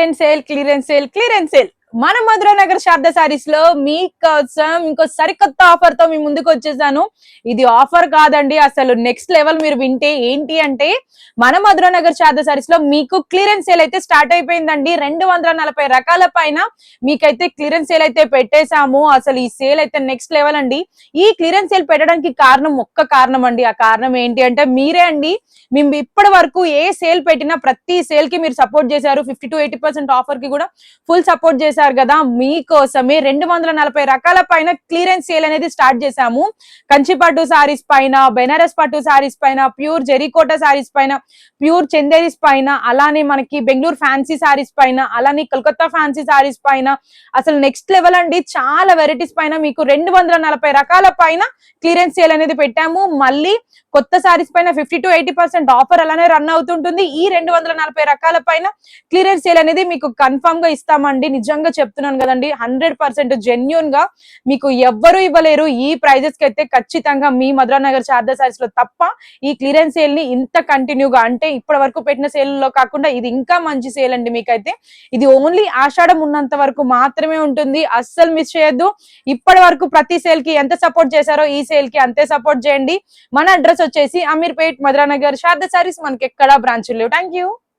Clearance sale మన మధురా నగర్ శారదా సారీస్ లో మీకోసం ఇంకో సరికొత్త ఆఫర్ తో మీ ముందుకు వచ్చేసాను. ఇది ఆఫర్ కాదండి, అసలు నెక్స్ట్ లెవెల్. మీరు వింటే ఏంటి అంటే, మన మధురా నగర్ శారదా సారీస్ లో మీకు క్లియరెన్స్ సేల్ అయితే స్టార్ట్ అయిపోయిందండి. 240 రకాల పైన మీకైతే క్లియరెన్స్ సేల్ అయితే పెట్టేశాము. అసలు ఈ సేల్ అయితే నెక్స్ట్ లెవెల్ అండి. ఈ క్లియరెన్స్ సేల్ పెట్టడానికి ఒక్క కారణం అండి. ఆ కారణం ఏంటి అంటే మీరే అండి. మేము ఇప్పటి వరకు ఏ సేల్ పెట్టినా ప్రతి సేల్ కి మీరు సపోర్ట్ చేశారు. 50 to 80% ఆఫర్ కి కూడా ఫుల్ సపోర్ట్ చేశారు కదా. మీకోసమే 240 రకాల పైన క్లియరెన్స్ సేల్ అనేది స్టార్ట్ చేశాము. కంచి పట్టు సారీస్ పైన, బెనారస్ పట్టు సారీస్ పైన, ప్యూర్ జెరీకోట సారీస్ పైన, ప్యూర్ చందేరీస్ పైన, అలానే మనకి బెంగళూరు ఫ్యాన్సీ సారీస్ పైన, అలానే కలకత్తా ఫ్యాన్సీ సారీస్ పైన అసలు నెక్స్ట్ లెవెల్ అండి. చాలా వెరైటీస్ పైన మీకు 240 రకాల పైన క్లియరెన్స్ సేల్ అనేది పెట్టాము. మళ్ళీ కొత్త సారీస్ పైన 50 to 80% ఆఫర్ అలానే రన్ అవుతుంటుంది. ఈ 240 రకాల పైన క్లియరెన్స్ సేల్ అనేది మీకు కన్ఫర్మ్ గా ఇస్తామండి. నిజంగా చెప్తున్నాను కదండి, 100% జెన్యూన్ గా మీకు ఎవ్వరు ఇవ్వలేరు ఈ ప్రైజెస్ కి అయితే. ఖచ్చితంగా మీ మధురా నగర్ శారదా సారీస్ లో తప్ప ఈ క్లియరెన్స్ సేల్ ని ఇంత కంటిన్యూగా, అంటే ఇప్పటి వరకు పెట్టిన సేల్ లో కాకుండా ఇది ఇంకా మంచి సేల్ అండి. మీకైతే ఇది ఓన్లీ ఆషాఢం ఉన్నంత వరకు మాత్రమే ఉంటుంది. అస్సలు మిస్ చేయొద్దు. ఇప్పటి వరకు ప్రతి సేల్ కి ఎంత సపోర్ట్ చేశారో ఈ సేల్ కి అంతే సపోర్ట్ చేయండి. మన అడ్రస్ వచ్చేసి అమీర్పేట్, మధురా నగర్ శారదా సారీస్. మనకి ఎక్కడా బ్రాంచ్ లేవు. Thank you.